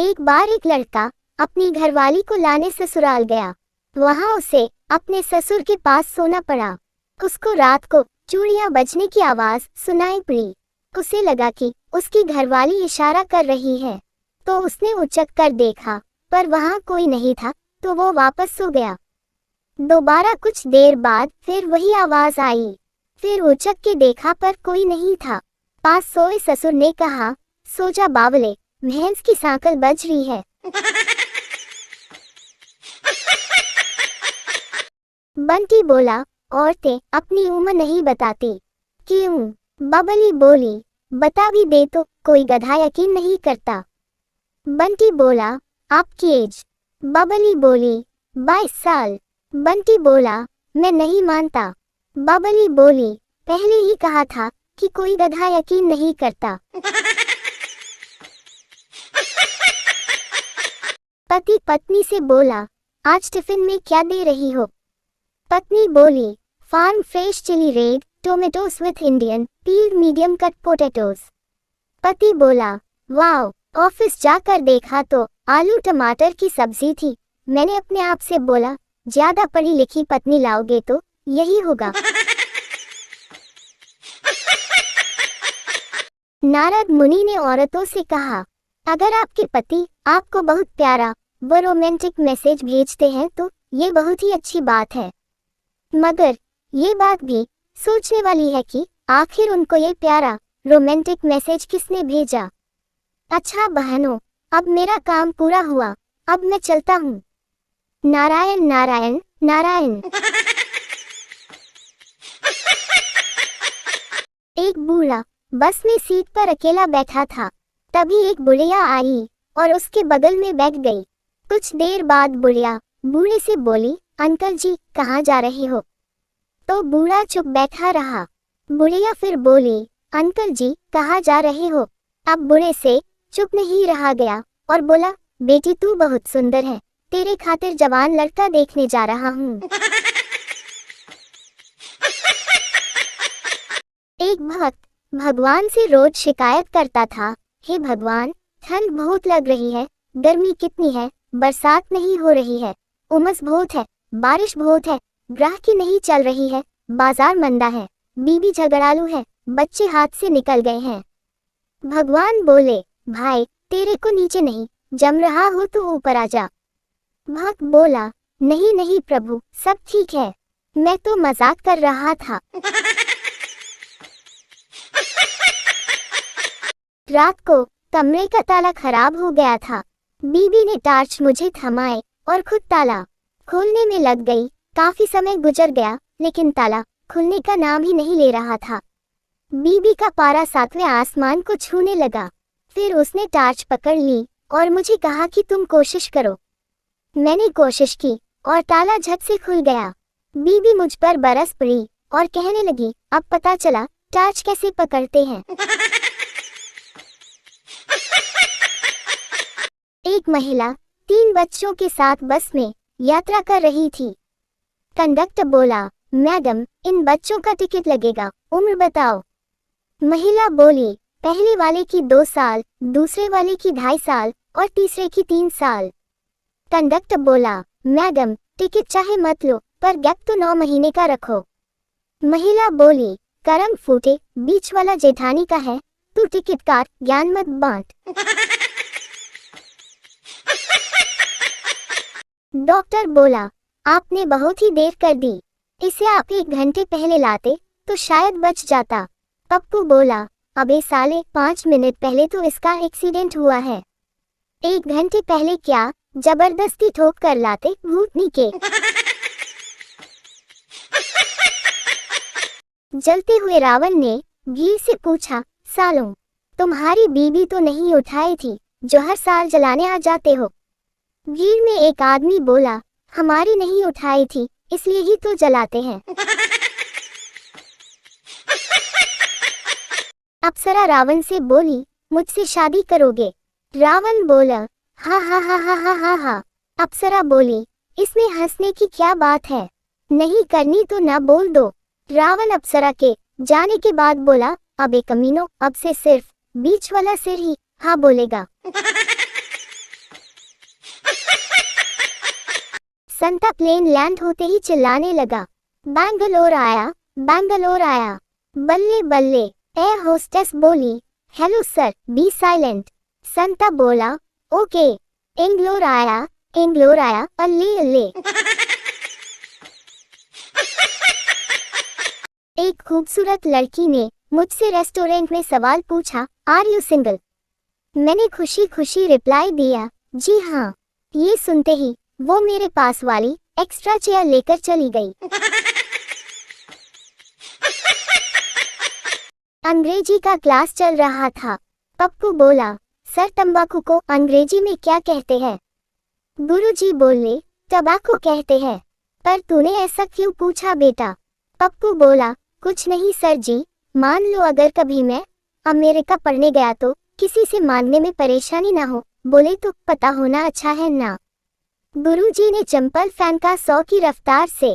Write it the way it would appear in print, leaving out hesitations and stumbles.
एक बार एक लड़का अपनी घरवाली को लाने ससुराल गया। वहां उसे अपने ससुर के पास सोना पड़ा। उसको रात को चूड़ियां बजने की आवाज सुनाई पड़ी। उसे लगा कि उसकी घरवाली इशारा कर रही है, तो उसने उचक कर देखा, पर वहां कोई नहीं था, तो वो वापस सो गया। दोबारा कुछ देर बाद फिर वही आवाज आई। फिर उचक के देखा पर कोई नहीं था। पास सोए ससुर ने कहा, सो जा बावले, भैंस की सांकल बज रही है। बंटी बोला, औरतें अपनी उम्र नहीं बताती। क्यों? बबली बोली, बता भी दे तो कोई गधा यकीन नहीं करता। बंटी बोला, आपकी एज? बबली बोली, 22 साल। बंटी बोला, मैं नहीं मानता। बबली बोली, पहले ही कहा था कि कोई गधा यकीन नहीं करता। पति पत्नी से बोला, आज टिफिन में क्या दे रही हो? पत्नी बोली, farm fresh chilli red tomatoes with Indian peeled medium cut potatoes. पति बोला, वाओ, ऑफिस जाकर देखा तो आलू टमाटर की सब्जी थी। मैंने अपने आप से बोला, ज्यादा पढ़ी लिखी पत्नी लाओगे तो यही होगा। नारद मुनि ने औरतों से कहा, अगर आपके पति आपको बहुत प्यारा व रोमांटिक मैसेज भेजते हैं तो ये बहुत ही अच्छी बात है, मगर ये बात भी सोचने वाली है कि आखिर उनको ये प्यारा रोमांटिक मैसेज किसने भेजा। अच्छा बहनों, अब मेरा काम पूरा हुआ, अब मैं चलता हूँ। नारायण नारायण नारायण। एक बूढ़ा बस में सीट पर अकेला बैठा था। तभी एक बुढ़िया आई और उसके बगल में बैठ गई। कुछ देर बाद बुढ़िया बूढ़े से बोली, अंकल जी कहाँ जा रहे हो? तो बूढ़ा चुप बैठा रहा। बुढ़िया फिर बोली, अंकल जी कहाँ जा रहे हो? अब बूढ़े से चुप नहीं रहा गया और बोला, बेटी तू बहुत सुंदर है, तेरे खातिर जवान लड़का देखने जा रहा हूँ। एक भक्त भगवान से रोज शिकायत करता था, हे भगवान, ठंड बहुत लग रही है, गर्मी कितनी है, बरसात नहीं हो रही है, उमस बहुत है, बारिश बहुत है, ग्राहकी नहीं चल रही है, बाजार मंदा है, बीबी झगड़ालू है, बच्चे हाथ से निकल गए हैं। भगवान बोले, भाई तेरे को नीचे नहीं जम रहा हो तो ऊपर आ जा। भक्त बोला, नहीं नहीं प्रभु, सब ठीक है, मैं तो मजाक कर रहा था। रात को कमरे का ताला खराब हो गया था। बीबी ने टार्च मुझे थमाए और खुद ताला खोलने में लग गई। काफी समय गुजर गया लेकिन ताला खुलने का नाम ही नहीं ले रहा था। बीबी का पारा 7वें आसमान को छूने लगा। फिर उसने टार्च पकड़ ली और मुझे कहा कि तुम कोशिश करो। मैंने कोशिश की और ताला झट से खुल गया। बीबी मुझ पर बरस पड़ी और कहने लगी, अब पता चला टार्च कैसे पकड़ते हैं। एक महिला 3 बच्चों के साथ बस में यात्रा कर रही थी। कंडक्टर बोला, मैडम इन बच्चों का टिकट लगेगा, उम्र बताओ। महिला बोली, पहले वाले की 2 साल, दूसरे वाले की 2.5 साल और तीसरे की 3 साल। कंडक्टर बोला, मैडम टिकट चाहे मत लो, पर गैप तो 9 महीने का रखो। महिला बोली, करम फूटे, बीच वाला जेठानी का है, तू टिकट काट, ज्ञान मत बांट। डॉक्टर बोला, आपने बहुत ही देर कर दी, इसे आप 1 घंटे पहले लाते तो शायद बच जाता। पप्पू बोला, अबे साले 5 मिनट पहले तो इसका एक्सीडेंट हुआ है, 1 घंटे पहले क्या जबरदस्ती ठोक कर लाते भूतनी के। जलते हुए रावण ने भीड़ से पूछा, सालों तुम्हारी बीबी तो नहीं उठाई थी जो हर साल जलाने आ जाते हो? भीड़ में एक आदमी बोला, हमारी नहीं उठाई थी इसलिए ही तो जलाते हैं। अप्सरा रावण से बोली, मुझसे शादी करोगे? रावण बोला, हा हा हा हा हा हा हा। अप्सरा बोली, इसमें हंसने की क्या बात है, नहीं करनी तो ना बोल दो। रावण अप्सरा के जाने के बाद बोला, अबे कमीनो, अब से सिर्फ बीच वाला सिर ही हाँ बोलेगा। संता प्लेन लैंड होते ही चिल्लाने लगा, बैंगलोर आया, बैंगलोर आया। बल्ले बल्ले। एयर होस्टेस बोली, हेलो सर, बी साइलेंट। संता बोला, ओके। इंग्लोर आया, इंग्लोर आया, अल्ले अल्ले। एक खूबसूरत लड़की ने मुझसे रेस्टोरेंट में सवाल पूछा, आर यू सिंगल? मैंने खुशी खुशी रिप्लाई दिया, जी हाँ। ये सुनते ही वो मेरे पास वाली एक्स्ट्रा चेयर लेकर चली गई। अंग्रेजी का क्लास चल रहा था। पप्पू बोला, सर तंबाकू को अंग्रेजी में क्या कहते हैं? गुरुजी बोले, टबाकू कहते हैं। पर तूने ऐसा क्यों पूछा बेटा? पप्पू बोला, कुछ नहीं सर जी, मान लो अगर कभी मैं अमेरिका पढ़ने गया तो किसी से मांगने में परेशानी ना हो, बोले तो पता होना अच्छा है ना। गुरुजी ने चंपल फैन का 100 की रफ्तार से